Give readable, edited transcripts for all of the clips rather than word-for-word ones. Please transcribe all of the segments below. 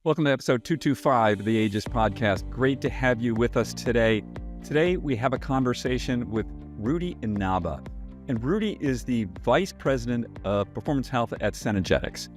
Welcome to episode 225 of the Aegis podcast. Great to have you with us today. Today, we have a conversation with Rudy Inaba. And Rudy is the Vice President of Performance Health at Cenegenics.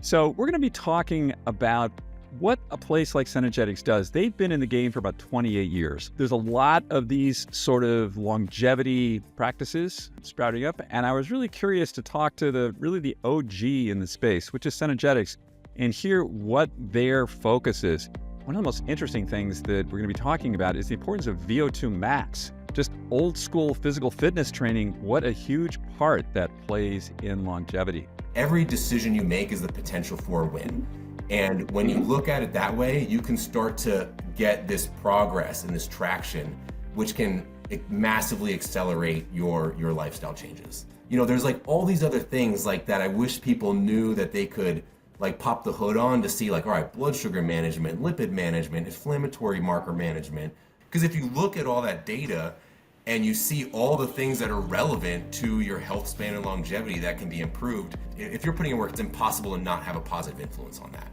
So we're going to be talking about what a place like Cenegenics does. They've been in the game for about 28 years. There's a lot of these sort of longevity practices sprouting up. And I was really curious to talk to the OG in the space, which is Cenegenics, and hear what their focus is. One of the most interesting things that we're going to be talking about is the importance of VO2 Max. Just old school physical fitness training, what a huge part that plays in longevity. Every decision you make is the potential for a win. And when you look at it that way, you can start to get this progress and this traction, which can massively accelerate your lifestyle changes. You know, there's like all these other things like that I wish people knew that they could like pop the hood on to see like, all right, blood sugar management, lipid management, inflammatory marker management. Because if you look at all that data and you see all the things that are relevant to your health span and longevity that can be improved, if you're putting in work, it's impossible to not have a positive influence on that.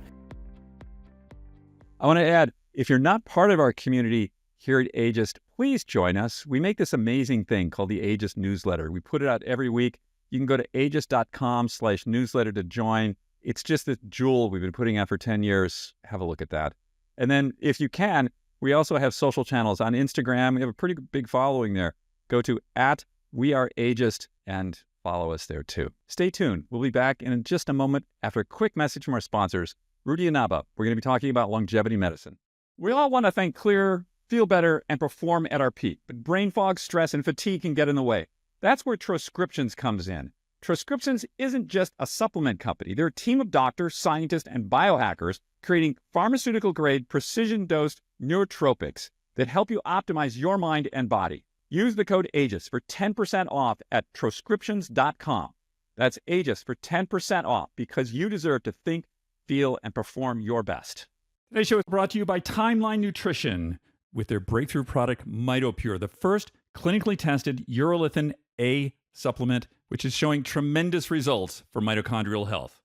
I want to add, if you're not part of our community here at Aegis, please join us. We make this amazing thing called the Aegis newsletter. We put it out every week. You can go to aegis.com/newsletter to join. It's just this jewel we've been putting out for 10 years. Have a look at that. And then if you can, we also have social channels on Instagram. We have a pretty big following there. Go to @WeAreAegis and follow us there too. Stay tuned. We'll be back in just a moment after a quick message from our sponsors. Rudy Inaba, we're going to be talking about longevity medicine. We all want to think clearer, feel better, and perform at our peak. But brain fog, stress, and fatigue can get in the way. That's where Transcriptions comes in. Transcriptions isn't just a supplement company. They're a team of doctors, scientists, and biohackers creating pharmaceutical-grade, precision-dosed nootropics that help you optimize your mind and body. Use the code Aegis for 10% off at transcriptions.com. That's Aegis for 10% off because you deserve to think, feel, and perform your best. Today's show is brought to you by Timeline Nutrition with their breakthrough product, MitoPure, the first clinically tested urolithin A supplement, which is showing tremendous results for mitochondrial health.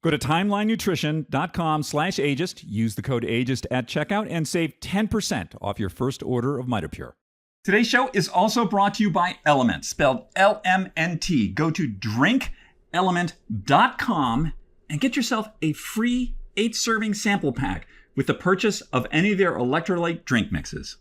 Go to timelinenutrition.com/Aegis, use the code Aegis at checkout, and save 10% off your first order of MitoPure. Today's show is also brought to you by LMNT, spelled LMNT. Go to drinkelement.com and get yourself a free 8-serving sample pack with the purchase of any of their electrolyte drink mixes.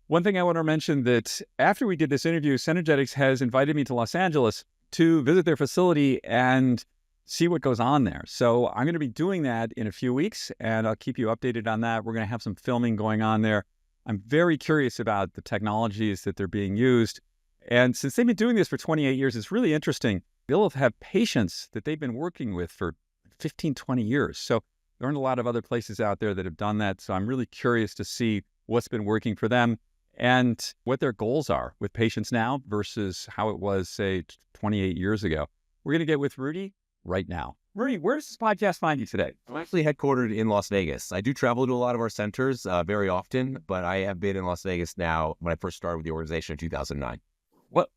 One thing I want to mention that after we did this interview, Cenegenics has invited me to Los Angeles to visit their facility and see what goes on there. So I'm going to be doing that in a few weeks, and I'll keep you updated on that. We're going to have some filming going on there. I'm very curious about the technologies that they're being used. And since they've been doing this for 28 years, it's really interesting. They'll have patients that they've been working with for 15, 20 years. So there aren't a lot of other places out there that have done that. So I'm really curious to see what's been working for them and what their goals are with patients now versus how it was, say, 28 years ago. We're going to get with Rudy right now. Rudy, where does this podcast find you today? I'm actually headquartered in Las Vegas. I do travel to a lot of our centers very often, but I have been in Las Vegas now when I first started with the organization in 2009.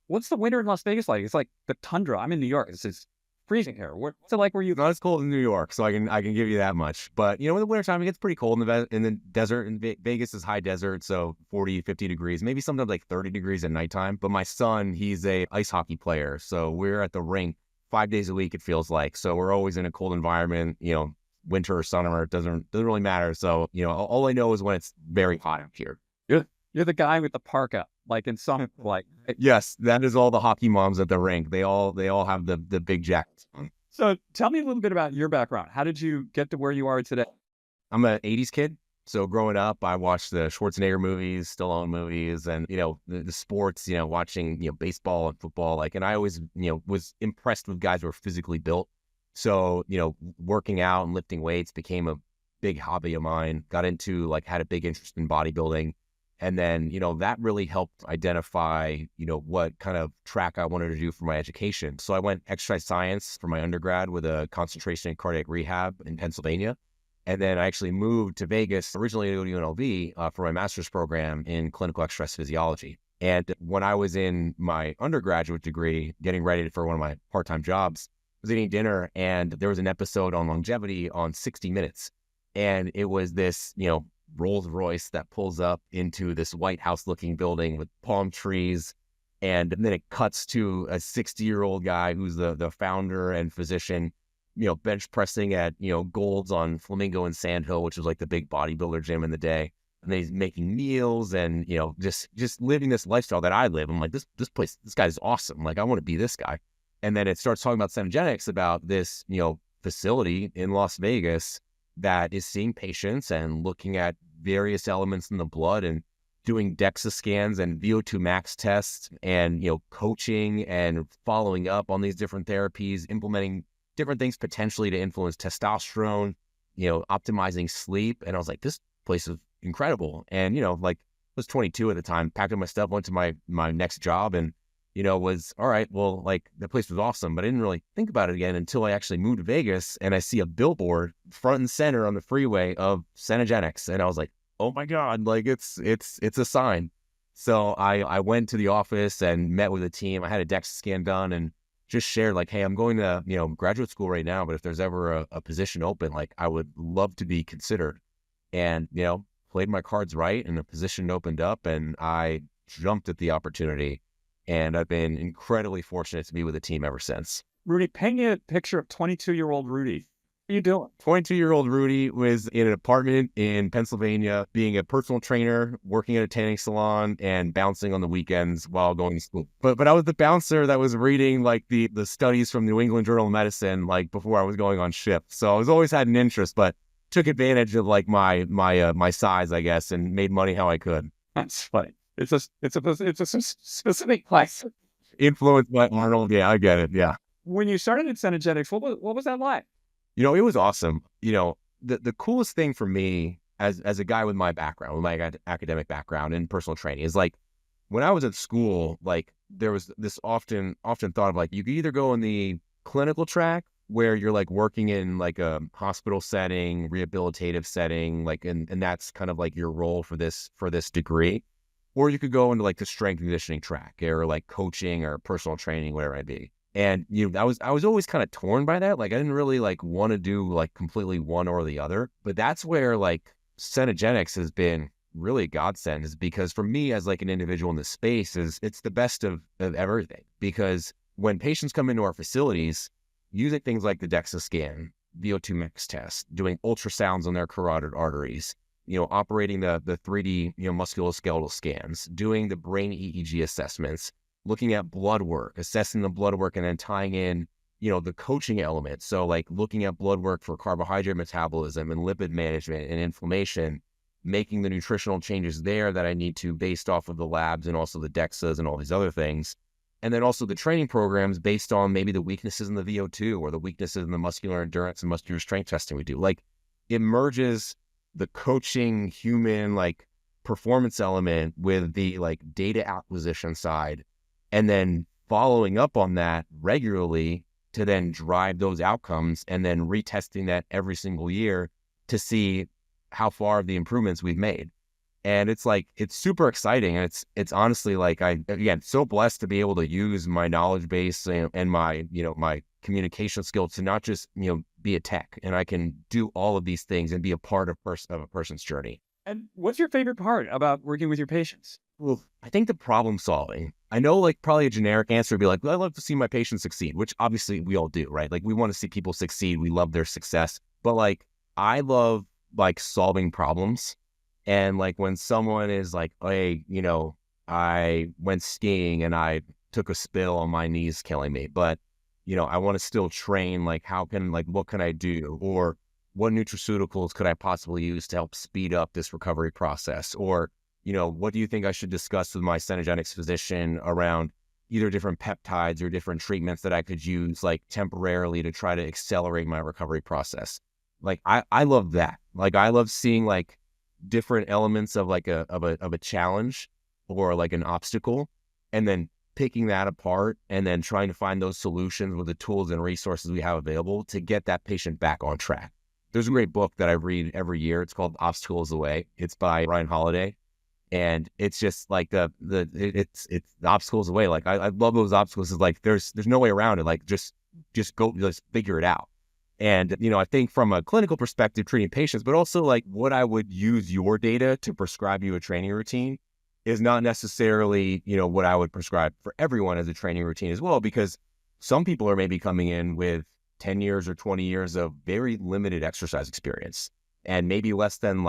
What's the winter in Las Vegas like? It's like the tundra. I'm in New York. It's freezing here. What's it like where you? Not as cold in New York, so I can give you that much. But you know, in the wintertime, it gets pretty cold in the desert. And Vegas is high desert, so 40, 50 degrees, maybe sometimes like 30 degrees at nighttime. But my son, he's a ice hockey player, so we're at the rink 5 days a week, it feels like. So we're always in a cold environment, you know, winter or summer, it doesn't really matter. So, you know, all I know is when it's very hot up here. You're the guy with the parka, like in some, like. Yes, that is all the hockey moms at the rink. They all have the big jackets on. So tell me a little bit about your background. How did you get to where you are today? I'm an 80s kid. So growing up, I watched the Schwarzenegger movies, Stallone movies, and, you know, the sports, you know, watching, you know, baseball and football, like, and I always, you know, was impressed with guys who were physically built. So, you know, working out and lifting weights became a big hobby of mine, got into, like, had a big interest in bodybuilding. And then, you know, that really helped identify, you know, what kind of track I wanted to do for my education. So I went exercise science for my undergrad with a concentration in cardiac rehab in Pennsylvania. And then I actually moved to Vegas, originally to UNLV, for my master's program in clinical exercise physiology. And when I was in my undergraduate degree, getting ready for one of my part-time jobs, I was eating dinner and there was an episode on longevity on 60 Minutes. And it was this, Rolls Royce that pulls up into this White House looking building with palm trees. And then it cuts to a 60-year-old guy who's the founder and physician, bench pressing at, Gold's on Flamingo and Sandhill, which was like the big bodybuilder gym in the day. And then he's making meals and, just living this lifestyle that I live. I'm like, this guy's awesome. Like, I want to be this guy. And then it starts talking about Cenegenics, about this, facility in Las Vegas that is seeing patients and looking at various elements in the blood and doing DEXA scans and VO2 max tests and, coaching and following up on these different therapies, implementing different things potentially to influence testosterone, optimizing sleep. And I was like, this place is incredible. And, I was 22 at the time, packed up my stuff, went to my next job and, was all right. Well, like the place was awesome, but I didn't really think about it again until I actually moved to Vegas and I see a billboard front and center on the freeway of Cenegenics. And I was like, oh my God, like it's a sign. So I went to the office and met with the team. I had a DEXA scan done and just shared like, hey, I'm going to, graduate school right now, but if there's ever a position open, like I would love to be considered. And, played my cards right and a position opened up and I jumped at the opportunity. And I've been incredibly fortunate to be with the team ever since. Rudy, paint me a picture of 22-year-old Rudy. What are you doing? 22-year-old Rudy was in an apartment in Pennsylvania, being a personal trainer, working at a tanning salon, and bouncing on the weekends while going to school. But I was the bouncer that was reading like the studies from New England Journal of Medicine, like before I was going on shift. So I was always had an interest, but took advantage of like my size, I guess, and made money how I could. That's funny. It's a specific place. Influenced by Arnold. Yeah, I get it. Yeah. When you started at Cenegenics, what was that like? It was awesome. The coolest thing for me as a guy with my background, with my academic background in personal training is like when I was at school, like there was this often thought of like, you could either go in the clinical track where you're like working in like a hospital setting, rehabilitative setting, like, and that's kind of like your role for this degree. Or you could go into like the strength and conditioning track or like coaching or personal training, whatever it be. And, I was always kind of torn by that. Like, I didn't really like want to do like completely one or the other, but that's where like Cenegenics has been really a godsend, is because for me as like an individual in this space it's the best of everything. Because when patients come into our facilities using things like the DEXA scan, VO2 max test, doing ultrasounds on their carotid arteries, operating the 3D, musculoskeletal scans, doing the brain EEG assessments, looking at blood work, assessing the blood work, and then tying in, the coaching element. So like looking at blood work for carbohydrate metabolism and lipid management and inflammation, making the nutritional changes there that I need to based off of the labs and also the DEXAs and all these other things. And then also the training programs based on maybe the weaknesses in the VO2 or the weaknesses in the muscular endurance and muscular strength testing we do. Like it merges the coaching human like performance element with the like data acquisition side, and then following up on that regularly to then drive those outcomes and then retesting that every single year to see how far the improvements we've made. And it's like, it's super exciting. And it's honestly like, again, so blessed to be able to use my knowledge base and my, my communication skills to not just, be a tech, and I can do all of these things and be a part of a person's journey. And what's your favorite part about working with your patients? Well, I think the problem solving. I know like probably a generic answer would be like, well, I love to see my patients succeed, which obviously we all do, right? Like we want to see people succeed. We love their success. But like, I love like solving problems. And like when someone is like, hey, I went skiing and I took a spill on my knees killing me, but, I want to still train, like what can I do? Or what nutraceuticals could I possibly use to help speed up this recovery process? Or, what do you think I should discuss with my Cenegenics physician around either different peptides or different treatments that I could use like temporarily to try to accelerate my recovery process? Like, I love that. Like, I love seeing like different elements of like a challenge or like an obstacle, and then picking that apart and then trying to find those solutions with the tools and resources we have available to get that patient back on track. There's a great book that I read every year. It's called Obstacles Away. It's by Ryan Holiday. And it's just like it's the obstacles away. Like I love those obstacles. It's like there's no way around it. Like just go, just figure it out. And, I think from a clinical perspective, treating patients, but also like what I would use your data to prescribe you a training routine is not necessarily, what I would prescribe for everyone as a training routine as well, because some people are maybe coming in with 10 years or 20 years of very limited exercise experience and maybe less than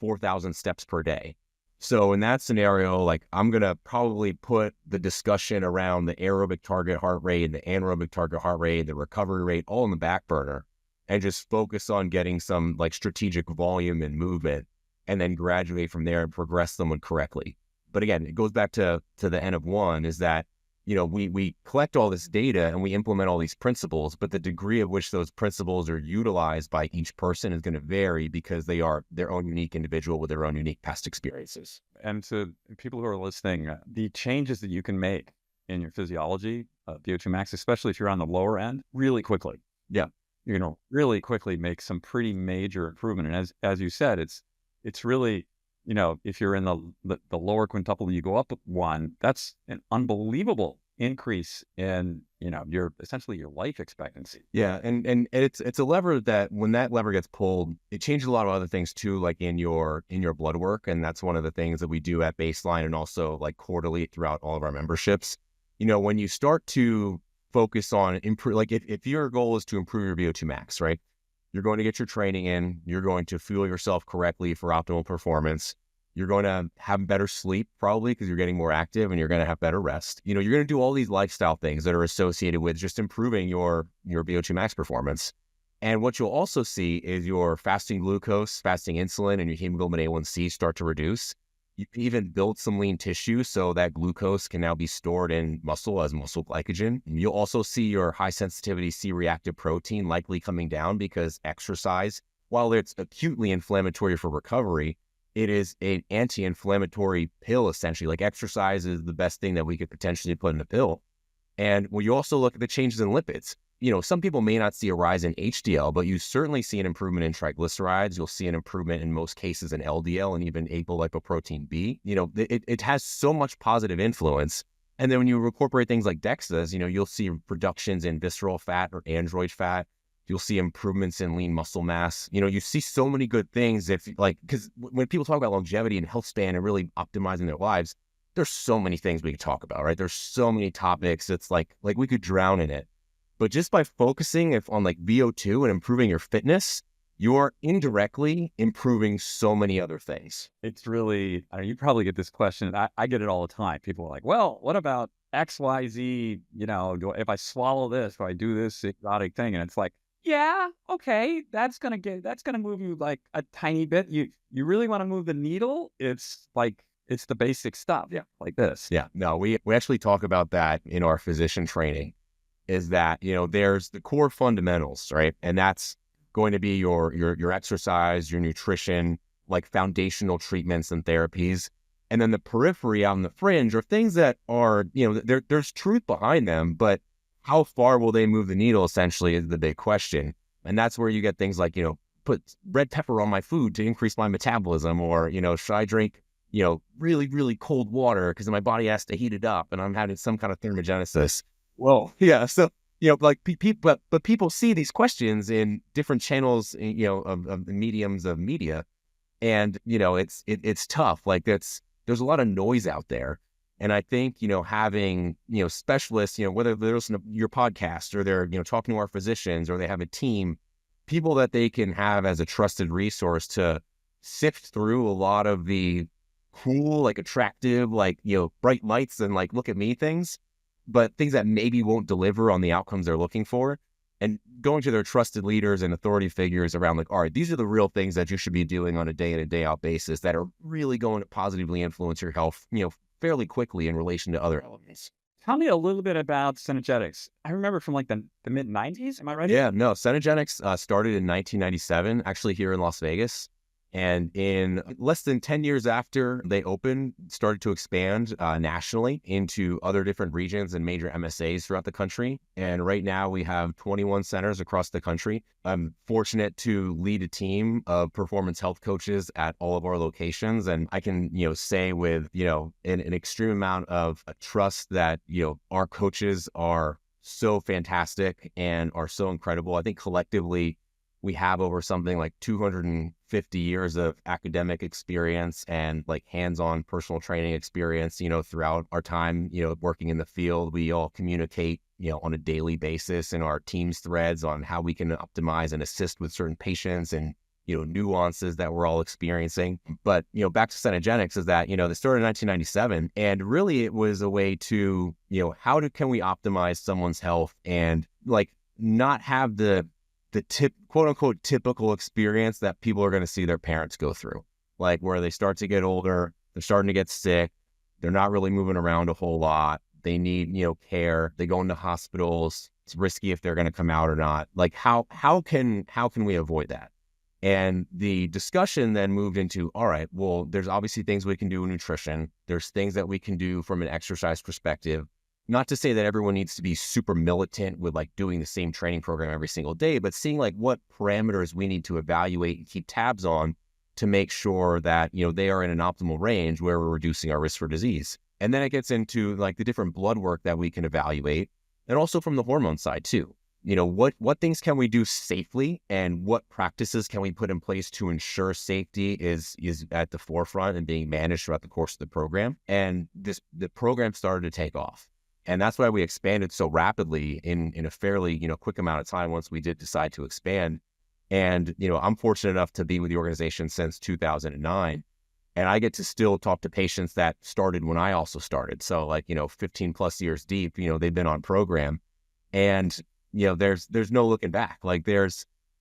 4,000 steps per day. So in that scenario, like I'm going to probably put the discussion around the aerobic target heart rate and the anaerobic target heart rate, the recovery rate, all in the back burner, and just focus on getting some like strategic volume and movement, and then graduate from there and progress someone correctly. But again, it goes back to the N of one, is that, we collect all this data and we implement all these principles, but the degree of which those principles are utilized by each person is going to vary because they are their own unique individual with their own unique past experiences. And to people who are listening, the changes that you can make in your physiology, VO2 max, especially if you're on the lower end, really quickly. Yeah. Really quickly make some pretty major improvement. And as you said, it's really, if you're in the lower quintuple and you go up one, that's an unbelievable increase in, your essentially your life expectancy. Yeah. And it's a lever that when that lever gets pulled, it changes a lot of other things too, like in your blood work. And that's one of the things that we do at baseline and also like quarterly throughout all of our memberships. When you start to focus on improve, like if your goal is to improve your VO2 max, right? You're going to get your training in, you're going to fuel yourself correctly for optimal performance. You're going to have better sleep probably because you're getting more active, and you're going to have better rest. You're going to do all these lifestyle things that are associated with just improving your VO2 max performance. And what you'll also see is your fasting glucose, fasting insulin, and your hemoglobin A1C start to reduce. You can even build some lean tissue so that glucose can now be stored in muscle as muscle glycogen. You'll also see your high sensitivity C-reactive protein likely coming down because exercise, while it's acutely inflammatory for recovery, it is an anti-inflammatory pill, essentially. Like exercise is the best thing that we could potentially put in a pill. And when you also look at the changes in lipids, some people may not see a rise in HDL, but you certainly see an improvement in triglycerides. You'll see an improvement in most cases in LDL and even apolipoprotein B. It has so much positive influence. And then when you incorporate things like DEXAs, you'll see reductions in visceral fat or android fat. You'll see improvements in lean muscle mass. You see so many good things because when people talk about longevity and health span and really optimizing their lives, there's so many things we could talk about, right? There's so many topics. It's like we could drown in it. But just by focusing on like VO2 and improving your fitness, you're indirectly improving so many other things. It's really, you probably get this question. I get it all the time. People are like, well, what about XYZ? If I swallow this, if I do this exotic thing, and it's like, yeah, okay, that's gonna move you like a tiny bit. You really want to move the needle? It's the basic stuff. Yeah, like this. Yeah, no, we actually talk about that in our physician training. Is that there's the core fundamentals, right? And that's going to be your exercise, your nutrition, like foundational treatments and therapies. And then the periphery out in the fringe are things that are, there's truth behind them, but how far will they move the needle essentially is the big question. And that's where you get things like, put red pepper on my food to increase my metabolism, or, should I drink, really, really cold water because my body has to heat it up and I'm having some kind of thermogenesis. Well, yeah. So, but people see these questions in different channels, of mediums of media. And, it's tough. Like there's a lot of noise out there. And I think, having, specialists, whether they're listening to your podcast or they're, talking to our physicians or they have a team, people that they can have as a trusted resource to sift through a lot of the cool, like attractive, like, bright lights and like, look at me things, but things that maybe won't deliver on the outcomes they're looking for, and going to their trusted leaders and authority figures around like, all right, these are the real things that you should be doing on a day in and day out basis that are really going to positively influence your health, fairly quickly in relation to other elements. Tell me a little bit about Cenegenics. I remember from like the mid 90s. Am I right? Yeah, no, Cenegenics started in 1997, actually here in Las Vegas. And in less than 10 years after they opened, started to expand nationally into other different regions and major MSAs throughout the country. And right now we have 21 centers across the country. I'm fortunate to lead a team of performance health coaches at all of our locations. And I can, say with, an extreme amount of trust that, our coaches are so fantastic and are so incredible. I think collectively we have over something like 250 years of academic experience and like hands-on personal training experience, throughout our time, working in the field. We all communicate, on a daily basis in our Teams threads on how we can optimize and assist with certain patients and, nuances that we're all experiencing. But, back to Cenegenics is that, they started in 1997, and really it was a way to, can we optimize someone's health and like not have the quote unquote typical experience that people are going to see their parents go through, like where they start to get older, they're starting to get sick, they're not really moving around a whole lot, they need, care, they go into hospitals, it's risky if they're going to come out or not. Like how can we avoid that? And the discussion then moved into, all right, well, there's obviously things we can do in nutrition. There's things that we can do from an exercise perspective. Not to say that everyone needs to be super militant with like doing the same training program every single day, but seeing like what parameters we need to evaluate and keep tabs on to make sure that, they are in an optimal range where we're reducing our risk for disease. And then it gets into like the different blood work that we can evaluate, and also from the hormone side too. What things can we do safely, and what practices can we put in place to ensure safety is at the forefront and being managed throughout the course of the program. And the program started to take off. And that's why we expanded so rapidly in a fairly, quick amount of time once we did decide to expand. And, I'm fortunate enough to be with the organization since 2009. And I get to still talk to patients that started when I also started. So like, 15 plus years deep, they've been on program. And, there's no looking back. Like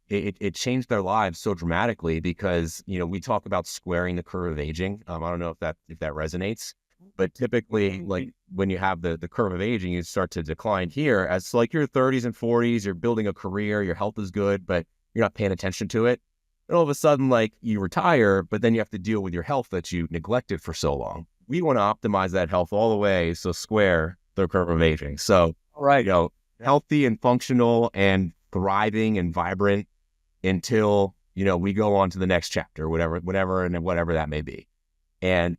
it changed their lives so dramatically because, we talk about squaring the curve of aging. I don't know if that resonates. But typically, like when you have the curve of aging, you start to decline here as like your 30s and 40s, you're building a career, your health is good, but you're not paying attention to it. And all of a sudden, like you retire, but then you have to deal with your health that you neglected for so long. We want to optimize that health all the way, so square the curve of aging. So, Right. Healthy and functional and thriving and vibrant until, we go on to the next chapter, whatever that may be. And,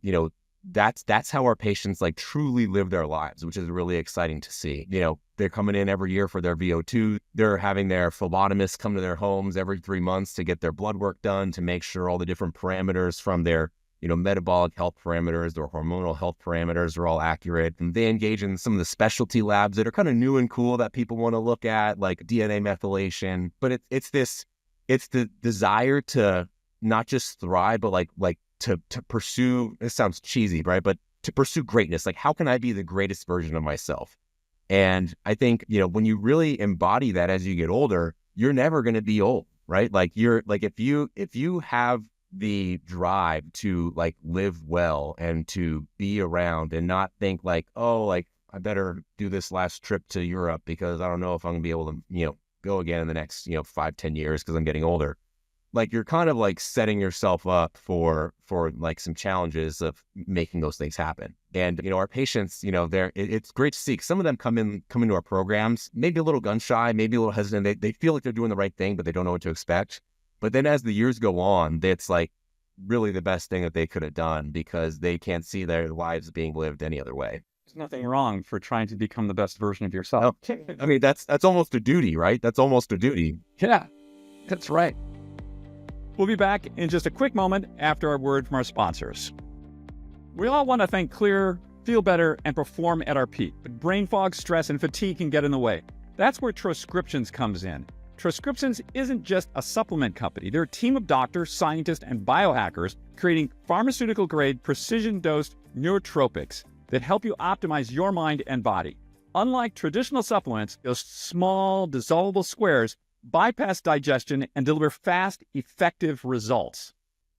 that's how our patients like truly live their lives, which is really exciting to see. They're coming in every year for their VO2. They're having their phlebotomists come to their homes every 3 months to get their blood work done to make sure all the different parameters from their, metabolic health parameters, their hormonal health parameters are all accurate. And they engage in some of the specialty labs that are kind of new and cool that people want to look at, like DNA methylation. But it's the desire to not just thrive, but like to pursue, it sounds cheesy, right? But to pursue greatness, like how can I be the greatest version of myself? And I think, when you really embody that as you get older, you're never going to be old, right? Like if you have the drive to like live well and to be around and not think like, oh, like I better do this last trip to Europe because I don't know if I'm gonna be able to, go again in the next, 5-10 years because I'm getting older. Like you're kind of like setting yourself up for like some challenges of making those things happen. And, our patients, it's great to see. Some of them come into our programs, maybe a little gun shy, maybe a little hesitant. They feel like they're doing the right thing, but they don't know what to expect. But then as the years go on, it's like really the best thing that they could have done because they can't see their lives being lived any other way. There's nothing wrong for trying to become the best version of yourself. I mean, that's almost a duty, right? That's almost a duty. Yeah, that's right. We'll be back in just a quick moment after our word from our sponsors. We all want to think clearer, feel better, and perform at our peak, but brain fog, stress, and fatigue can get in the way. That's where Troscriptions comes in. Troscriptions isn't just a supplement company. They're a team of doctors, scientists, and biohackers creating pharmaceutical-grade, precision-dosed nootropics that help you optimize your mind and body. Unlike traditional supplements, those small, dissolvable squares bypass digestion and deliver fast, effective results.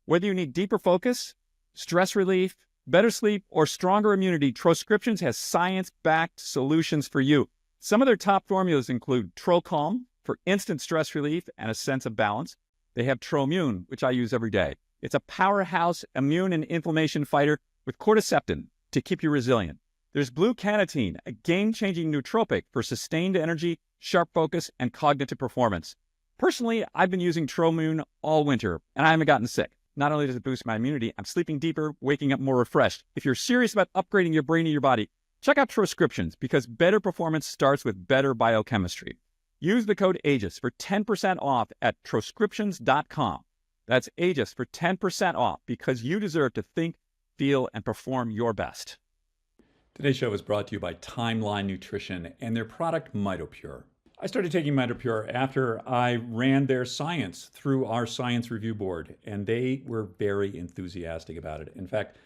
Whether you need deeper focus, stress relief, better sleep, or stronger immunity, Troscriptions has science-backed solutions for you. Some of their top formulas include TroCalm for instant stress relief and a sense of balance. They have TroImmune, which I use every day. It's a powerhouse immune and inflammation fighter with cordycepin to keep you resilient. There's Blue Carnitine, a game-changing nootropic for sustained energy, sharp focus, and cognitive performance. Personally, I've been using TroImmune all winter, and I haven't gotten sick. Not only does it boost my immunity, I'm sleeping deeper, waking up more refreshed. If you're serious about upgrading your brain and your body, Check out Transcriptions because better performance starts with better biochemistry. Use the code AGES for 10% off at Transcriptions.com. That's AGES for 10% off because you deserve to think, feel, and perform your best. Today's show is brought to you by Timeline Nutrition and their product MitoPure. I started taking MitoPure after I ran their science through our science review board, and they were very enthusiastic about it. In fact,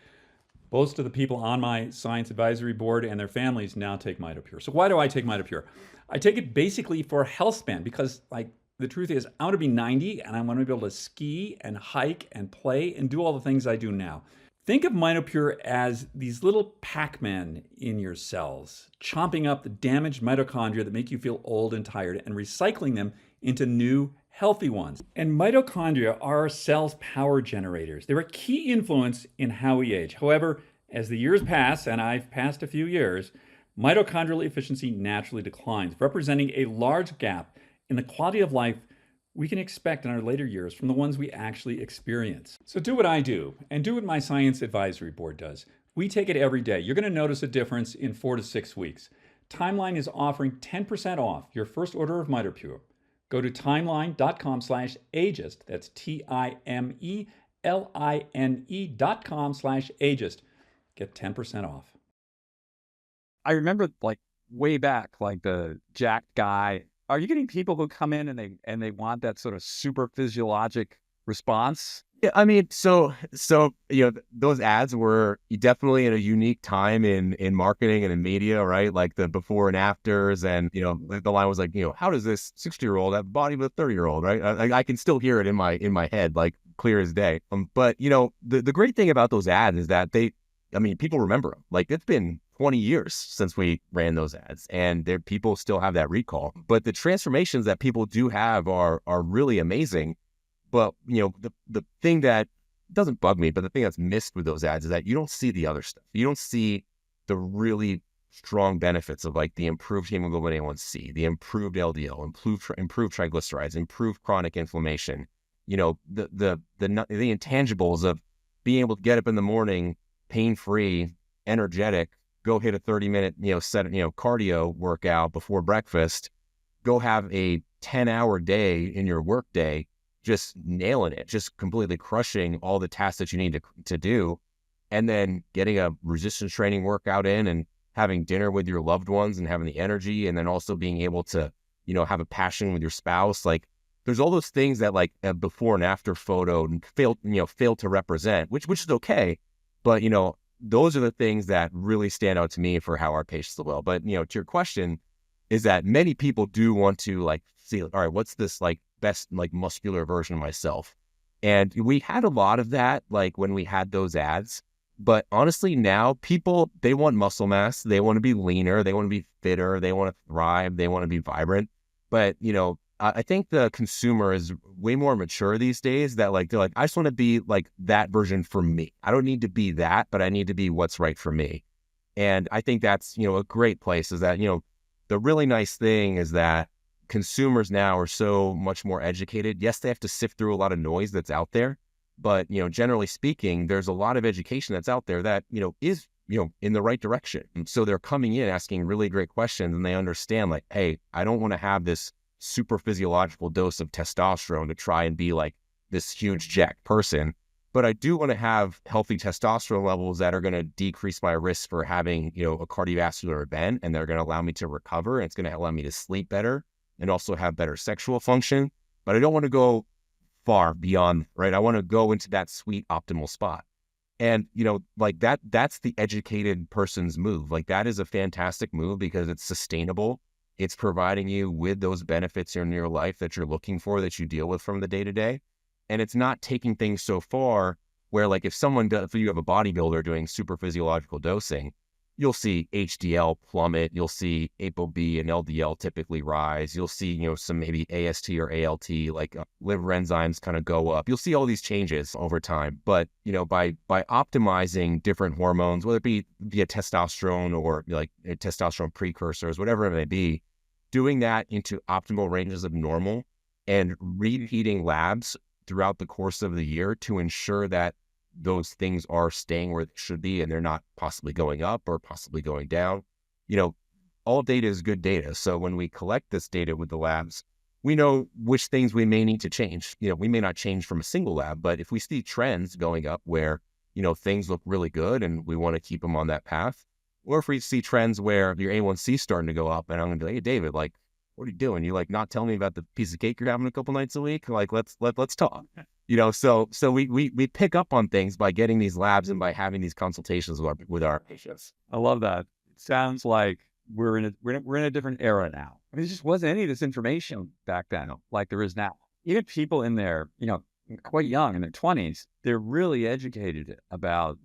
most of the people on my science advisory board and their families now take MitoPure. So why do I take MitoPure? I take it basically for a health span because, like, the truth is I want to be 90 and I want to be able to ski and hike and play and do all the things I do now. Think of MitoPure as these little Pac-Men in your cells, chomping up the damaged mitochondria that make you feel old and tired and recycling them into new, healthy ones. And mitochondria are our cell's power generators. They're a key influence in how we age. However, as the years pass, and I've passed a few years, mitochondrial efficiency naturally declines, representing a large gap in the quality of life we can expect in our later years from the ones we actually experience. So do what I do, and do what my science advisory board does. We take it every day. You're going to notice a difference in 4 to 6 weeks. Timeline is offering 10% off your first order of MitoPure. Go to timeline.com/ageist. That's TIMELINE.com/ageist. Get 10% off. I remember, like, way back, like the jacked guy. Are you getting people who come in and they want that sort of super physiologic response? Yeah, I mean, so those ads were definitely in a unique time in marketing and in media, right? Like the before and afters, and the line was like, how does this 60-year-old have the body of a 30-year-old, right? I can still hear it in my head, like clear as day. But the great thing about those ads is that people remember them. Like, it's been 20 years since we ran those ads, and people still have that recall. But the transformations that people do have are really amazing. But the thing that doesn't bug me, but the thing that's missed with those ads is that you don't see the other stuff. You don't see the really strong benefits of, like, the improved hemoglobin A1C, the improved LDL, improved triglycerides, improved chronic inflammation. The intangibles of being able to get up in the morning pain-free, energetic, go hit a 30-minute, cardio workout before breakfast, go have a 10-hour day in your work day, just nailing it, just completely crushing all the tasks that you need to do, and then getting a resistance training workout in and having dinner with your loved ones and having the energy, and then also being able to, have a passion with your spouse. Like, there's all those things that, like, a before and after photo failed to represent, which is okay. But, those are the things that really stand out to me for how our patients do well. But, to your question, is that many people do want to, like, see, all right, what's this, like, best, like, muscular version of myself? And we had a lot of that, like, when we had those ads. But honestly, now people, they want muscle mass. They want to be leaner. They want to be fitter. They want to thrive. They want to be vibrant. But, I think the consumer is way more mature these days, that, like, they're like, I just want to be like that version for me. I don't need to be that, but I need to be what's right for me. And I think that's, a great place, is that, the really nice thing is that consumers now are so much more educated. Yes, they have to sift through a lot of noise that's out there, but, generally speaking, there's a lot of education that's out there that, is, in the right direction. And so they're coming in asking really great questions, and they understand, like, hey, I don't want to have this super physiological dose of testosterone to try and be like this huge jacked person, but I do want to have healthy testosterone levels that are going to decrease my risk for having, a cardiovascular event, and they're going to allow me to recover, and it's going to allow me to sleep better and also have better sexual function. But I don't want to go far beyond, right? I want to go into that sweet optimal spot. And, like that's the educated person's move. Like, that is a fantastic move because it's sustainable. It's providing you with those benefits in your life that you're looking for, that you deal with from the day to day. And it's not taking things so far where, like, if you have a bodybuilder doing super physiological dosing, you'll see HDL plummet. You'll see ApoB and LDL typically rise. You'll see, some maybe AST or ALT, like liver enzymes kind of go up. You'll see all these changes over time. But, by optimizing different hormones, whether it be via testosterone or like testosterone precursors, whatever it may be, doing that into optimal ranges of normal and repeating labs throughout the course of the year to ensure that those things are staying where they should be and they're not possibly going up or possibly going down. You know, all data is good data. So when we collect this data with the labs, we know which things we may need to change. You know, we may not change from a single lab, but if we see trends going up where, you know, things look really good and we want to keep them on that path, or if we see trends where your A1C is starting to go up and I'm going to be like, hey, David, like, what are you doing? You like not telling me about the piece of cake you're having a couple nights a week? Like, let's talk. You know, so we pick up on things by getting these labs and by having these consultations with our patients. I love that. It sounds like we're in a different era now. I mean, there just wasn't any of this information back then like there is now. Even people in their, you know, quite young in their 20s, they're really educated about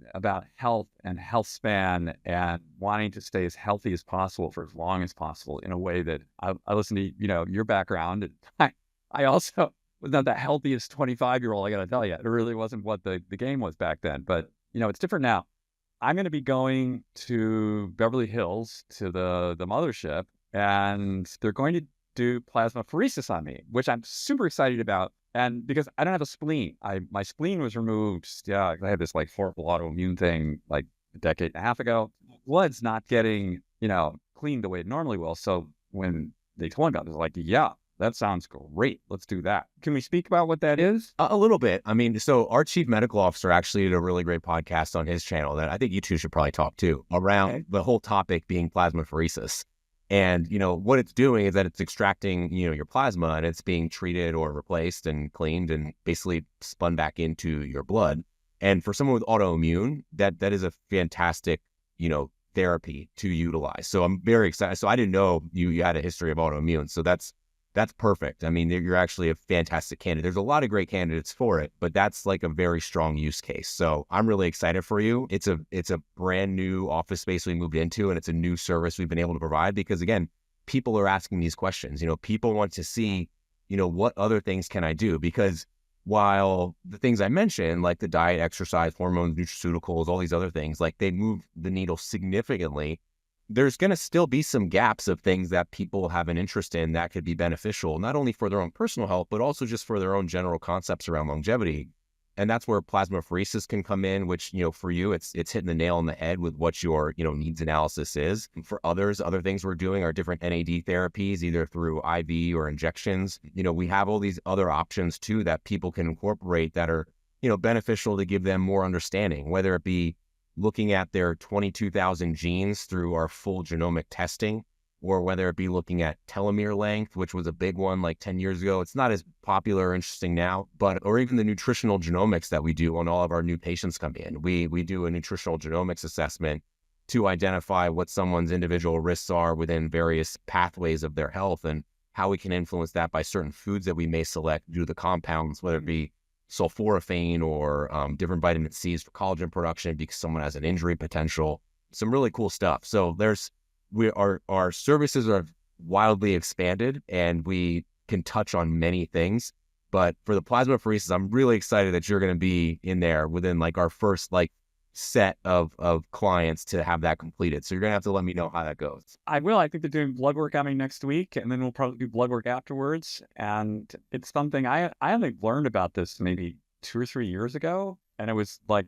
health and health span and wanting to stay as healthy as possible for as long as possible in a way that I listen to, you know, your background. And I also was not the healthiest 25-year-old, I got to tell you. It really wasn't what the game was back then. But, you know, it's different now. I'm going to be going to Beverly Hills to the mothership, and they're going to do plasmapheresis on me, which I'm super excited about. And because I don't have a spleen, my spleen was removed. Yeah, I had this like horrible autoimmune thing like a decade and a half ago. Blood's not getting, you know, cleaned the way it normally will. So when they told me about it, I was like, yeah, that sounds great. Let's do that. Can we speak about what that is? A little bit. I mean, so our chief medical officer actually did a really great podcast on his channel that I think you two should probably talk to around the whole topic being plasmapheresis. And, you know, what it's doing is that it's extracting, you know, your plasma and it's being treated or replaced and cleaned and basically spun back into your blood. And for someone with autoimmune, that is a fantastic, you know, therapy to utilize. So I'm very excited. So I didn't know you had a history of autoimmune. So that's perfect. I mean, you're actually a fantastic candidate. There's a lot of great candidates for it, but that's like a very strong use case. So I'm really excited for you. It's a brand new office space we moved into, and it's a new service we've been able to provide because, again, people are asking these questions. You know, people want to see, you know, what other things can I do? Because while the things I mentioned, like the diet, exercise, hormones, nutraceuticals, all these other things, like they move the needle significantly, there's going to still be some gaps of things that people have an interest in that could be beneficial, not only for their own personal health, but also just for their own general concepts around longevity. And that's where plasmapheresis can come in, which, you know, for you, it's hitting the nail on the head with what your, you know, needs analysis is. And for others, other things we're doing are different NAD therapies, either through IV or injections. You know, we have all these other options too that people can incorporate that are, you know, beneficial to give them more understanding, whether it be looking at their 22,000 genes through our full genomic testing, or whether it be looking at telomere length, which was a big one like 10 years ago. It's not as popular or interesting now, or even the nutritional genomics that we do when all of our new patients come in. We do a nutritional genomics assessment to identify what someone's individual risks are within various pathways of their health and how we can influence that by certain foods that we may select due to the compounds, whether it be sulforaphane or different vitamin C's for collagen production because someone has an injury potential. Some really cool stuff. So our services are wildly expanded and we can touch on many things. But for the plasmapheresis, I'm really excited that you're going to be in there within like our first like set of clients to have that completed. So you're going to have to let me know how that goes. I will. I think they're doing blood work on me next week, and then we'll probably do blood work afterwards. And it's something I only learned about this maybe 2 or 3 years ago. And it was like,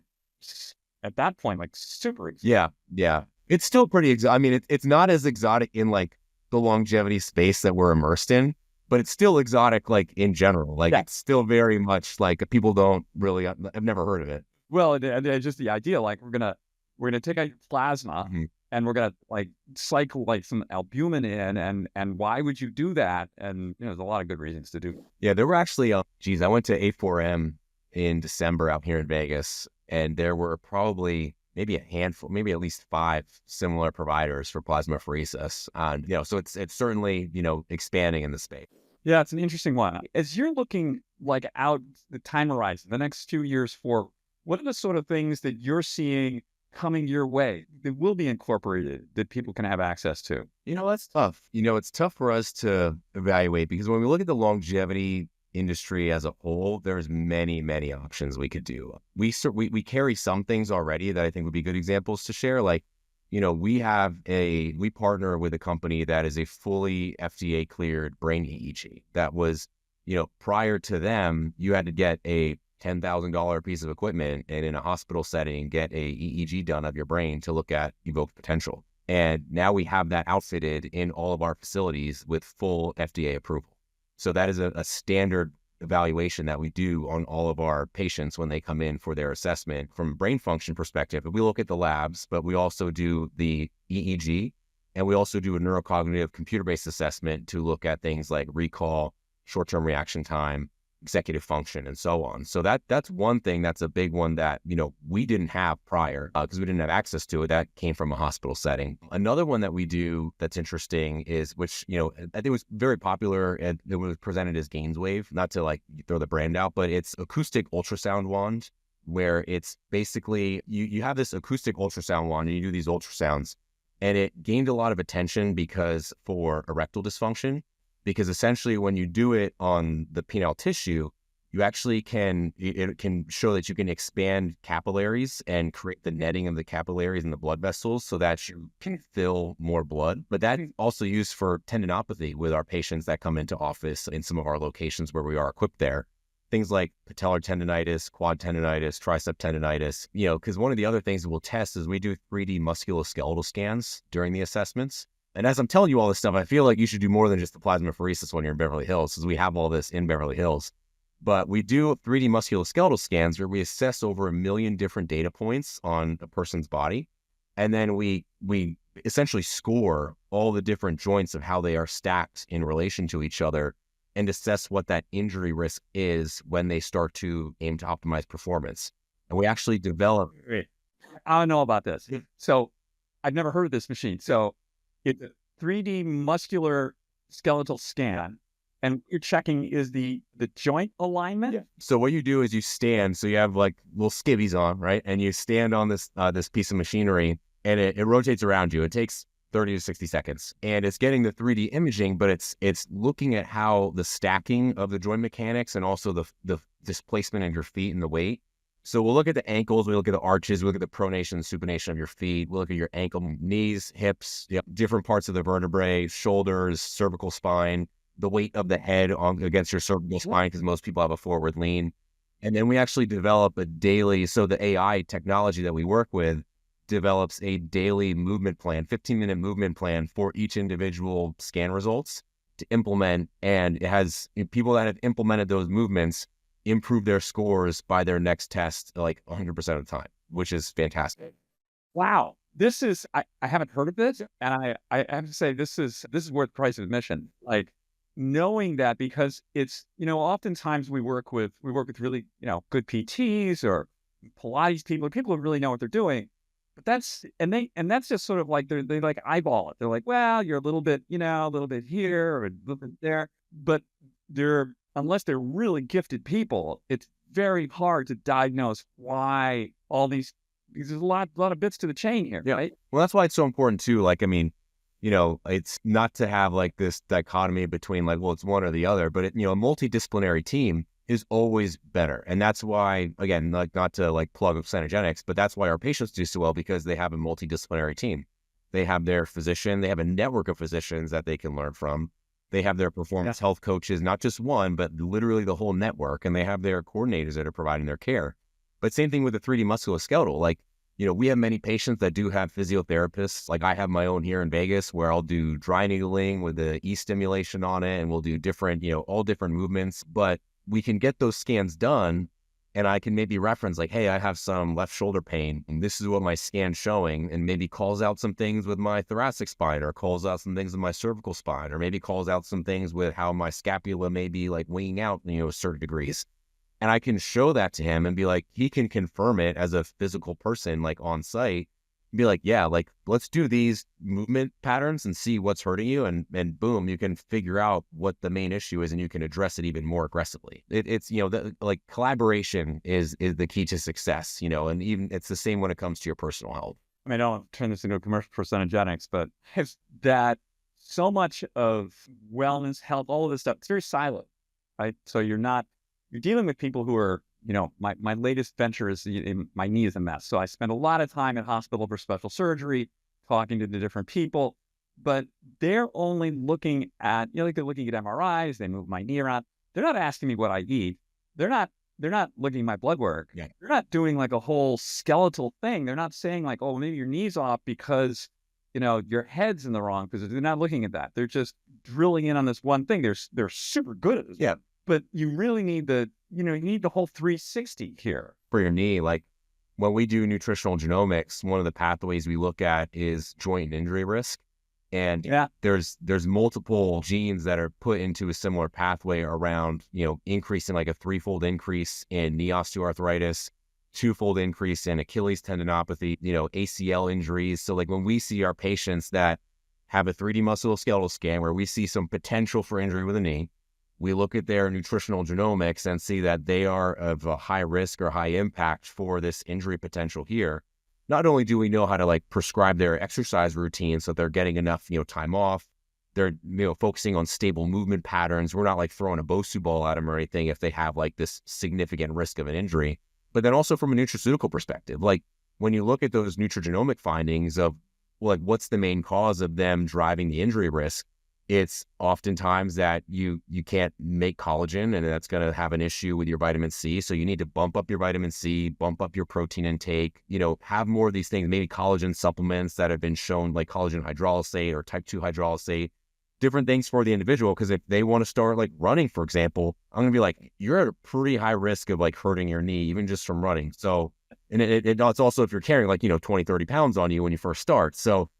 at that point, like super exotic. Yeah. It's still pretty exotic. I mean, it's not as exotic in like the longevity space that we're immersed in, but it's still exotic like in general. Like It's still very much like people don't really, I've never heard of it. Well, and just the idea, like we're gonna take out your plasma and we're gonna like cycle like some albumin in, and why would you do that? And you know, there's a lot of good reasons to do it. Yeah, there were actually, I went to A4M in December out here in Vegas, and there were probably maybe a handful, maybe at least 5 similar providers for plasmapheresis. And you know, so it's certainly, you know, expanding in the space. Yeah, it's an interesting one. As you're looking like out the time horizon, the next 2 years forward, what are the sort of things that you're seeing coming your way that will be incorporated that people can have access to? You know, that's tough. You know, it's tough for us to evaluate because when we look at the longevity industry as a whole, there's many, many options we could do. We carry some things already that I think would be good examples to share. Like, you know, we partner with a company that is a fully FDA cleared brain EEG. That was, you know, prior to them, you had to get a $10,000 piece of equipment and in a hospital setting get a EEG done of your brain to look at evoked potential. And now we have that outfitted in all of our facilities with full FDA approval. So that is a standard evaluation that we do on all of our patients when they come in for their assessment from a brain function perspective. We look at the labs, but we also do the EEG, and we also do a neurocognitive computer-based assessment to look at things like recall, short-term reaction time, executive function, and so on. So that's one thing that's a big one that, we didn't have prior because we didn't have access to it. That came from a hospital setting. Another one that we do that's interesting is, which, I think was very popular, and it was presented as Gainswave, not to like throw the brand out, but it's acoustic ultrasound wand, where it's basically, you have this acoustic ultrasound wand and you do these ultrasounds, and it gained a lot of attention because for erectile dysfunction. Because essentially when you do it on the penile tissue, you actually it can show that you can expand capillaries and create the netting of the capillaries in the blood vessels so that you can fill more blood. But that's also used for tendinopathy with our patients that come into office in some of our locations where we are equipped there. Things like patellar tendonitis, quad tendonitis, tricep tendonitis, because one of the other things we'll test is we do 3D musculoskeletal scans during the assessments. And as I'm telling you all this stuff, I feel like you should do more than just the plasmapheresis when you're in Beverly Hills, because we have all this in Beverly Hills. But we do 3D musculoskeletal scans where we assess over 1 million different data points on a person's body. And then we essentially score all the different joints of how they are stacked in relation to each other and assess what that injury risk is when they start to aim to optimize performance. And we actually develop... I don't know about this. So I've never heard of this machine. So it's a 3D muscular skeletal scan, and you're checking is the joint alignment. Yeah. So what you do is you stand. So you have like little skivvies on, right? And you stand on this piece of machinery, and it rotates around you. It takes 30 to 60 seconds, and it's getting the 3D imaging, but it's looking at how the stacking of the joint mechanics and also the displacement of your feet and the weight. So we'll look at the ankles, we look at the arches, we look at the pronation, supination of your feet, we'll look at your ankle, knees, hips, different parts of the vertebrae, shoulders, cervical spine, the weight of the head against your cervical spine, because most people have a forward lean. And then we actually develop a daily, so the AI technology that we work with develops a daily movement plan, 15-minute movement plan for each individual scan results to implement. And it has people that have implemented those movements improve their scores by their next test like 100% of the time, which is fantastic. Wow. This is, I haven't heard of this. And I have to say, this is worth the price of admission. Like knowing that, because it's, oftentimes we work with really, good PTs or Pilates people who really know what they're doing. But that's just sort of like, they like eyeball it. They're like, well, you're a little bit, a little bit here or a little bit there, but unless they're really gifted people, it's very hard to diagnose why all these, because there's a lot of bits to the chain here, right? Well, that's why it's so important too. Like, I mean, it's not to have like this dichotomy between like, well, it's one or the other, but a multidisciplinary team is always better. And that's why, again, like not to like plug up Cenegenics, but that's why our patients do so well, because they have a multidisciplinary team. They have their physician, they have a network of physicians that they can learn from. They have their performance health coaches, not just one, but literally the whole network. And they have their coordinators that are providing their care. But same thing with the 3D musculoskeletal. Like, we have many patients that do have physiotherapists. Like I have my own here in Vegas where I'll do dry needling with the e-stimulation on it. And we'll do different, all different movements. But we can get those scans done. And I can maybe reference like, hey, I have some left shoulder pain, and this is what my scan's showing, and maybe calls out some things with my thoracic spine, or calls out some things with my cervical spine, or maybe calls out some things with how my scapula may be like winging out, certain degrees. And I can show that to him and be like, he can confirm it as a physical person, like on site, and be like, yeah, like let's do these movement patterns and see what's hurting you. And boom, you can figure out what the main issue is and you can address it even more aggressively. It's, like collaboration is the key to success, and even it's the same when it comes to your personal health. I mean, I don't turn this into a commercial for Cenegenics, but it's that so much of wellness, health, all of this stuff, it's very siloed, right? So you're dealing with people who are, my latest venture is my knee is a mess. So I spend a lot of time at hospital for special surgery, talking to the different people, but they're only looking at, like they're looking at MRIs, they move my knee around. They're not asking me what I eat. They're not they're not looking at my blood work. Yeah. They're not doing like a whole skeletal thing. They're not saying like, oh, maybe your knee's off because, your head's in the wrong position. They're not looking at that. They're just drilling in on this one thing. They're super good at this. Yeah. But you really need you need the whole 360 here. For your knee, like when we do nutritional genomics, one of the pathways we look at is joint and injury risk. And there's multiple genes that are put into a similar pathway around, increasing like a 3-fold increase in knee osteoarthritis, 2-fold increase in Achilles tendinopathy, ACL injuries. So like when we see our patients that have a 3D musculoskeletal scan where we see some potential for injury with a knee, we look at their nutritional genomics and see that they are of a high risk or high impact for this injury potential here. Not only do we know how to like prescribe their exercise routine so they're getting enough, time off, they're, focusing on stable movement patterns. We're not like throwing a Bosu ball at them or anything if they have like this significant risk of an injury. But then also from a nutraceutical perspective, like when you look at those nutrigenomic findings of like what's the main cause of them driving the injury risk, it's oftentimes that you can't make collagen, and that's going to have an issue with your vitamin C. So you need to bump up your vitamin C, bump up your protein intake, have more of these things, maybe collagen supplements that have been shown like collagen hydrolysate or type 2 hydrolysate, different things for the individual. Because if they want to start like running, for example, I'm going to be like, you're at a pretty high risk of like hurting your knee, even just from running. So, and it's also if you're carrying like, 20, 30 pounds on you when you first start. So,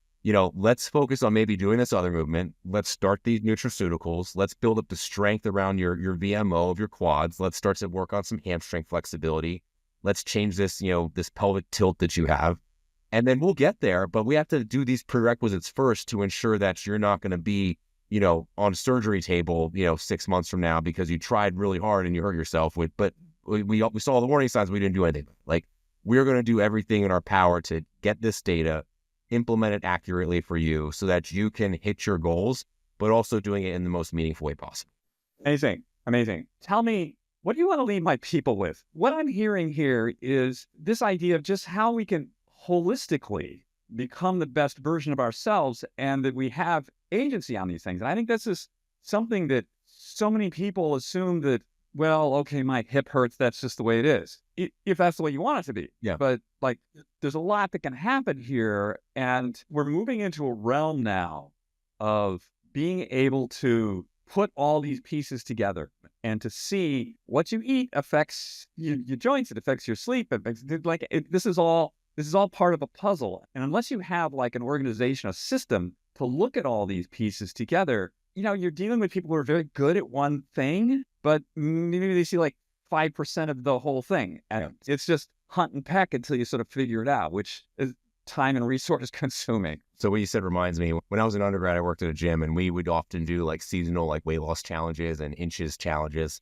let's focus on maybe doing this other movement. Let's start these nutraceuticals. Let's build up the strength around your VMO of your quads. Let's start to work on some hamstring flexibility. Let's change this, this pelvic tilt that you have. And then we'll get there, but we have to do these prerequisites first to ensure that you're not going to be, on a surgery table, 6 months from now because you tried really hard and you hurt yourself but we saw the warning signs, we didn't do anything. Like we're going to do everything in our power to get this data, implement it accurately for you so that you can hit your goals, but also doing it in the most meaningful way possible. Amazing. Tell me, what do you want to leave my people with? What I'm hearing here is this idea of just how we can holistically become the best version of ourselves and that we have agency on these things. And I think this is something that so many people assume that, well, okay, my hip hurts, that's just the way it is. If that's the way you want it to be. Yeah. But like, there's a lot that can happen here. And we're moving into a realm now of being able to put all these pieces together and to see what you eat affects your joints. It affects your sleep. This is all part of a puzzle. And unless you have like an organization, a system to look at all these pieces together, you're dealing with people who are very good at one thing, but maybe they see like 5% of the whole thing. And it's just hunt and peck until you sort of figure it out, which is time and resource consuming. So what you said reminds me, when I was an undergrad, I worked at a gym and we would often do like seasonal like weight loss challenges and inches challenges.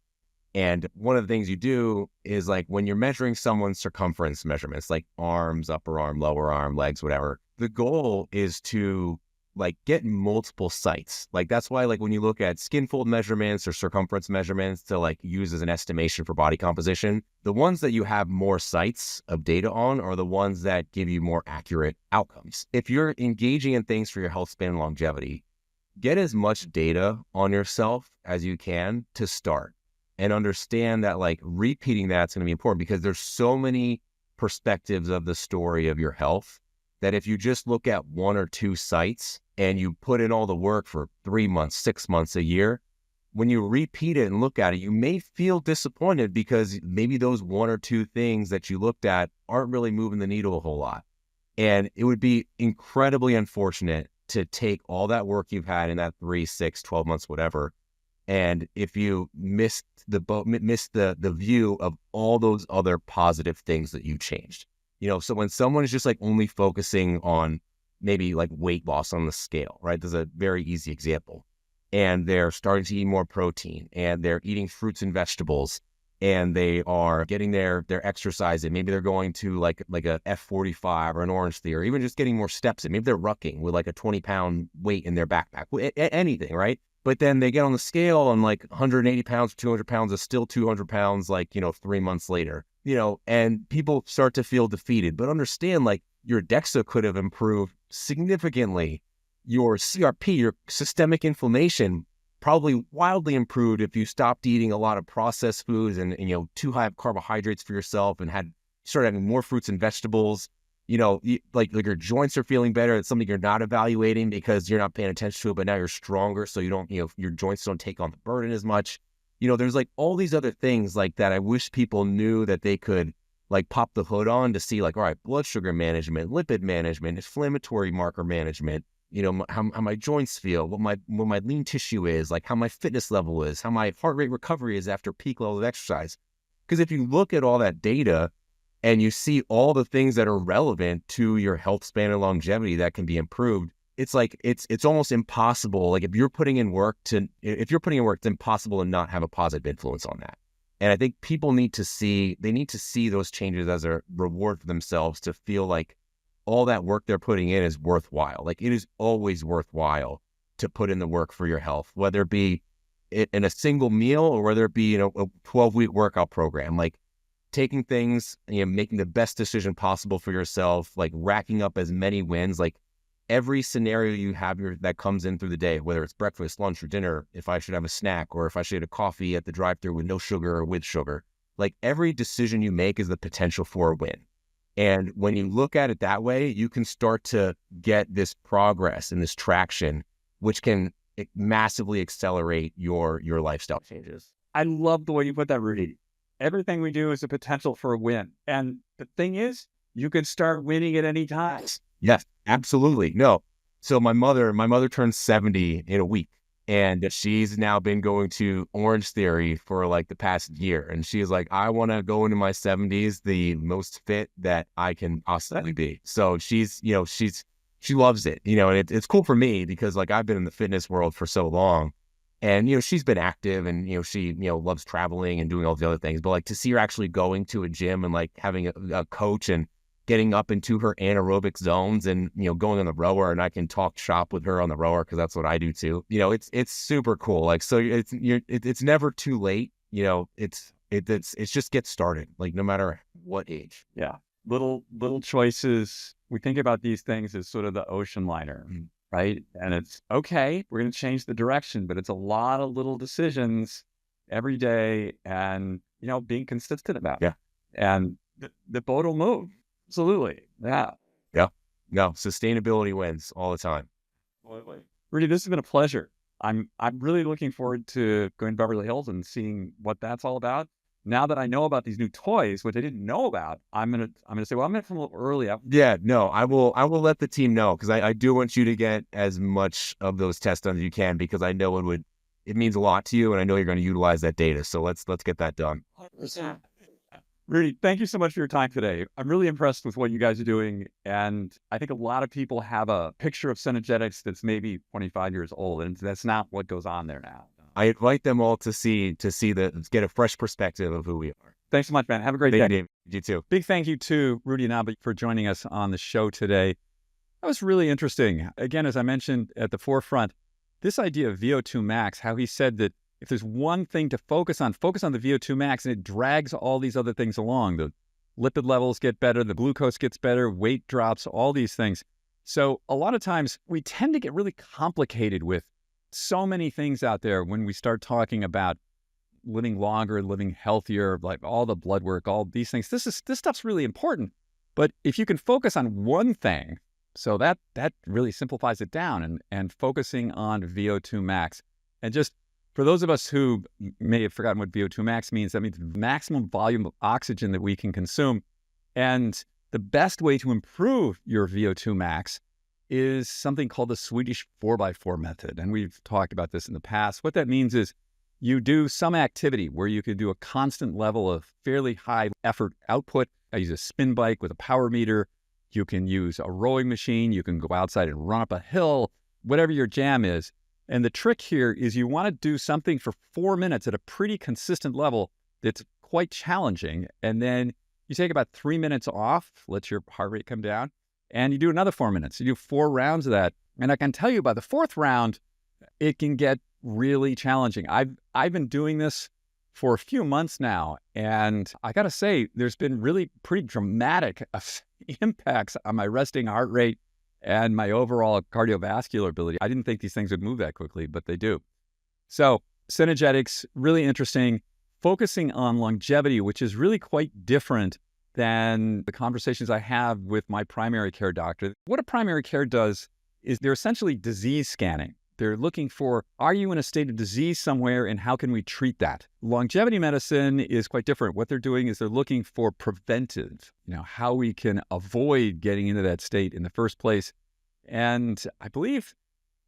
And one of the things you do is like when you're measuring someone's circumference measurements, like arms, upper arm, lower arm, legs, whatever, the goal is to like get multiple sites. Like that's why like when you look at skin fold measurements or circumference measurements to like use as an estimation for body composition, the ones that you have more sites of data on are the ones that give you more accurate outcomes. If you're engaging in things for your health span and longevity, get as much data on yourself as you can to start and understand that like repeating that's going to be important because there's so many perspectives of the story of your health that if you just look at 1 or 2 sites and you put in all the work for 3 months, 6 months, a year, when you repeat it and look at it, you may feel disappointed because maybe those 1 or 2 things that you looked at aren't really moving the needle a whole lot. And it would be incredibly unfortunate to take all that work you've had in that 3, 6, 12 months, whatever. And if you missed the view of all those other positive things that you changed. So when someone is just like only focusing on maybe like weight loss on the scale, right? There's a very easy example. And they're starting to eat more protein and they're eating fruits and vegetables and they are getting their exercise in. Maybe they're going to like a F45 or an Orange Theory, or even just getting more steps in. Maybe they're rucking with like a 20-pound weight in their backpack, anything, right? But then they get on the scale and like 180 pounds, 200 pounds is still 200 pounds, like, 3 months later, and people start to feel defeated. But understand, like, your DEXA could have improved significantly. Your CRP, your systemic inflammation probably wildly improved if you stopped eating a lot of processed foods and too high of carbohydrates for yourself and started having more fruits and vegetables. Like your joints are feeling better. It's something you're not evaluating because you're not paying attention to it, but now you're stronger. So you don't, your joints don't take on the burden as much. There's like all these other things like that. I wish people knew that they could like pop the hood on to see like, all right, blood sugar management, lipid management, inflammatory marker management, how my joints feel, what my lean tissue is, like how my fitness level is, how my heart rate recovery is after peak level of exercise. Because if you look at all that data and you see all the things that are relevant to your health span and longevity that can be improved, it's like, it's almost impossible. Like if you're putting in work, it's impossible to not have a positive influence on that. And I think people need to see those changes as a reward for themselves to feel like all that work they're putting in is worthwhile. Like it is always worthwhile to put in the work for your health, whether it be in a single meal or whether it be a 12-week workout program. Like taking things, making the best decision possible for yourself, like racking up as many wins, like every scenario you have that comes in through the day, whether it's breakfast, lunch, or dinner, if I should have a snack or if I should get a coffee at the drive-thru with no sugar or with sugar, like every decision you make is the potential for a win. And when you look at it that way, you can start to get this progress and this traction, which can massively accelerate your lifestyle changes. I love the way you put that, Rudy. Everything we do is a potential for a win. And the thing is, you can start winning at any time. Yes, absolutely. No. So my mother turned 70 in a week, and she's now been going to Orange Theory for like the past year. And she's like, I want to go into my 70s the most fit that I can possibly be. So she loves it, and it's cool for me because like I've been in the fitness world for so long, and she's been active and she loves traveling and doing all the other things. But like to see her actually going to a gym and like having a coach and getting up into her anaerobic zones and, going on the rower, and I can talk shop with her on the rower because that's what I do too. It's super cool. Like, so it's never too late. It's just get started, like no matter what age. Yeah. Little choices. We think about these things as sort of the ocean liner, right? And it's okay, we're going to change the direction, but it's a lot of little decisions every day and, being consistent about it. Yeah. And the boat will move. Absolutely. Yeah. Yeah. No, sustainability wins all the time. Rudy, this has been a pleasure. I'm really looking forward to going to Beverly Hills and seeing what that's all about. Now that I know about these new toys, which I didn't know about, I'm gonna say, well, I'm gonna come a little early. Yeah, no, I will let the team know because I do want you to get as much of those tests done as you can because I know it means a lot to you and I know you're going to utilize that data. So let's get that done. 100%. Rudy, thank you so much for your time today. I'm really impressed with what you guys are doing. And I think a lot of people have a picture of Cenegenics that's maybe 25 years old, and that's not what goes on there now. I invite them all to get a fresh perspective of who we are. Thanks so much, man. Have a great day. Dave. You too. Big thank you to Rudy Inaba for joining us on the show today. That was really interesting. Again, as I mentioned at the forefront, this idea of VO2 max, how he said that if there's one thing to focus on the VO2 max, and it drags all these other things along. The lipid levels get better, the glucose gets better, weight drops, all these things. So a lot of times we tend to get really complicated with so many things out there when we start talking about living longer, living healthier, like all the blood work, all these things. This stuff's really important. But if you can focus on one thing, so that really simplifies it down, and focusing on VO2 max. And just for those of us who may have forgotten what VO2 max means, that means maximum volume of oxygen that we can consume. And the best way to improve your VO2 max is something called the Swedish 4x4 method. And we've talked about this in the past. What that means is you do some activity where you can do a constant level of fairly high effort output. I use a spin bike with a power meter. You can use a rowing machine. You can go outside and run up a hill, whatever your jam is. And the trick here is you want to do something for 4 minutes at a pretty consistent level that's quite challenging. And then you take about 3 minutes off, let your heart rate come down, and you do another 4 minutes. You do 4 rounds of that. And I can tell you by the 4th round, it can get really challenging. I've been doing this for a few months now, and I got to say, there's been really pretty dramatic impacts on my resting heart rate and my overall cardiovascular ability. I didn't think these things would move that quickly, but they do. So Cenegenics, really interesting, focusing on longevity, which is really quite different than the conversations I have with my primary care doctor. What a primary care does is they're essentially disease scanning. They're looking for, are you in a state of disease somewhere and how can we treat that? Longevity medicine is quite different. What they're doing is they're looking for preventive, how we can avoid getting into that state in the first place. And I believe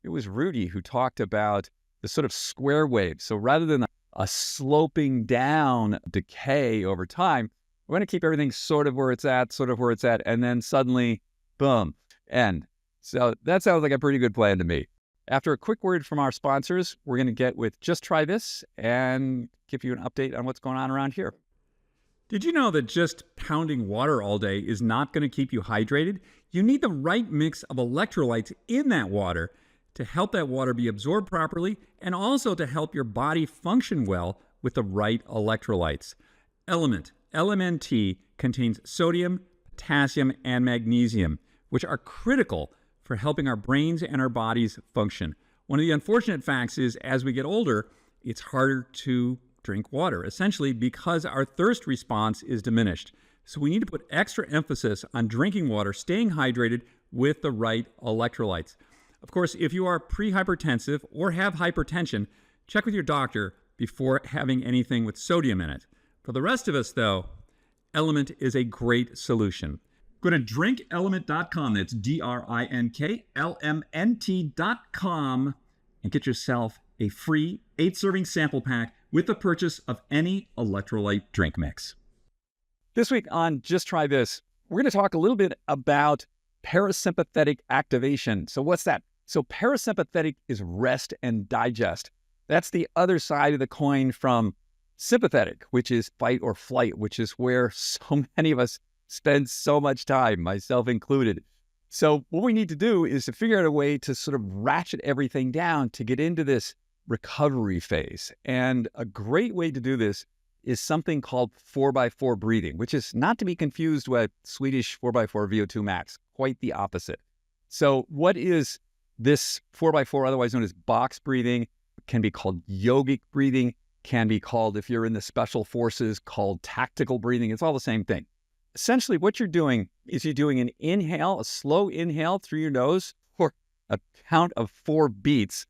it was Rudy who talked about the sort of square wave. So rather than a sloping down decay over time, we're going to keep everything sort of where it's at, and then suddenly, boom, end. So that sounds like a pretty good plan to me. After a quick word from our sponsors, we're going to get with Just Try This and give you an update on what's going on around here. Did you know that just pounding water all day is not going to keep you hydrated? You need the right mix of electrolytes in that water to help that water be absorbed properly and also to help your body function well with the right electrolytes. Element, LMNT, contains sodium, potassium, and magnesium, which are critical for helping our brains and our bodies function. One of the unfortunate facts is as we get older, it's harder to drink water, essentially because our thirst response is diminished. So we need to put extra emphasis on drinking water, staying hydrated with the right electrolytes. Of course, if you are pre-hypertensive or have hypertension, check with your doctor before having anything with sodium in it. For the rest of us, though, Element is a great solution. Go to drinkelement.com, that's DRINK, LMNT.com, and get yourself a free 8-serving sample pack with the purchase of any electrolyte drink mix. This week on Just Try This, we're going to talk a little bit about parasympathetic activation. So what's that? So parasympathetic is rest and digest. That's the other side of the coin from sympathetic, which is fight or flight, which is where so many of us spend so much time, myself included. So what we need to do is to figure out a way to sort of ratchet everything down to get into this recovery phase. And a great way to do this is something called 4x4 breathing, which is not to be confused with Swedish 4x4 VO2 Max, quite the opposite. So what is this 4x4, otherwise known as box breathing? It can be called yogic breathing, can be called, if you're in the special forces, called tactical breathing. It's all the same thing. Essentially, what you're doing is you're doing an inhale, a slow inhale through your nose for a count of 4 beats,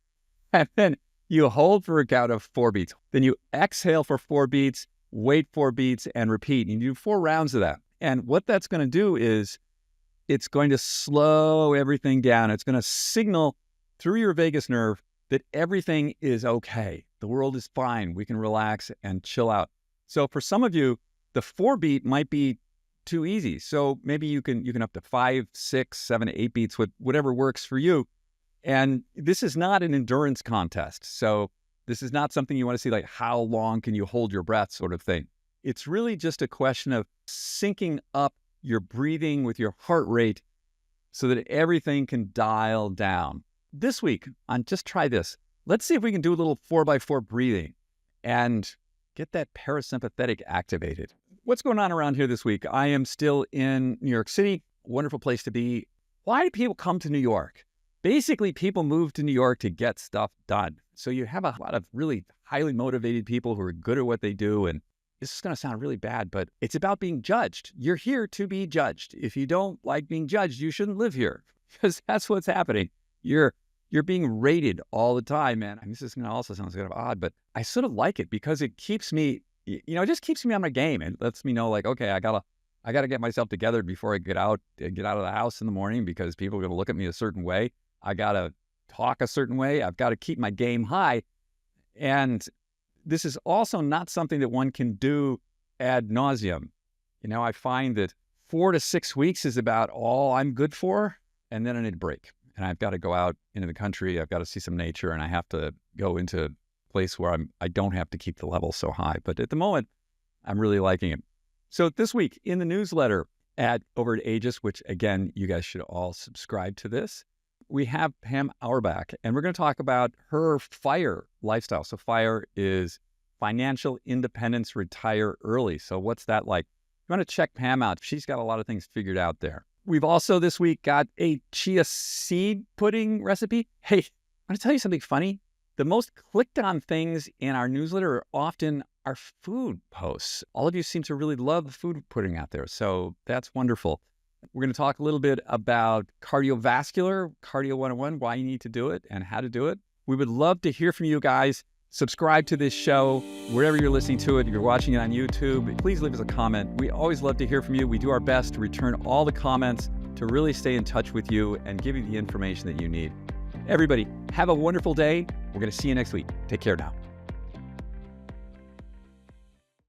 and then you hold for a count of 4 beats. Then you exhale for 4 beats, wait 4 beats, and repeat. And you do 4 rounds of that. And what that's going to do is it's going to slow everything down. It's going to signal through your vagus nerve that everything is okay. The world is fine. We can relax and chill out. So for some of you, the 4 beat might be too easy. So maybe you can up to 5, 6, 7, 8 beats, whatever works for you. And this is not an endurance contest. So this is not something you want to see like how long can you hold your breath sort of thing. It's really just a question of syncing up your breathing with your heart rate so that everything can dial down. This week on Just Try This, let's see if we can do a little 4x4 breathing and get that parasympathetic activated. What's going on around here this week? I am still in New York City, wonderful place to be. Why do people come to New York? Basically, people move to New York to get stuff done. So you have a lot of really highly motivated people who are good at what they do. And this is going to sound really bad, but it's about being judged. You're here to be judged. If you don't like being judged, you shouldn't live here because that's what's happening. You're being rated all the time, man. I mean, this is going to also sound kind of odd, but I sort of like it because it keeps me, it just keeps me on my game. It lets me know like, okay, I gotta get myself together before I get out of the house in the morning because people are going to look at me a certain way. I got to talk a certain way. I've got to keep my game high. And this is also not something that one can do ad nauseum. I find that 4 to 6 weeks is about all I'm good for. And then I need a break. And I've got to go out into the country. I've got to see some nature. And I have to go into a place where I don't have to keep the level so high. But at the moment, I'm really liking it. So this week in the newsletter over at Aegis, which again, you guys should all subscribe to this, we have Pam Auerbach, and we're going to talk about her FIRE lifestyle. So FIRE is financial independence, retire early. So what's that like? You want to check Pam out. She's got a lot of things figured out there. We've also this week got a chia seed pudding recipe. Hey, I want to tell you something funny. The most clicked on things in our newsletter are often our food posts. All of you seem to really love the food we're putting out there, so that's wonderful. We're going to talk a little bit about cardiovascular, Cardio 101, why you need to do it and how to do it. We would love to hear from you guys. Subscribe to this show wherever you're listening to it. If you're watching it on YouTube, please leave us a comment. We always love to hear from you. We do our best to return all the comments to really stay in touch with you and give you the information that you need. Everybody, have a wonderful day. We're going to see you next week. Take care now.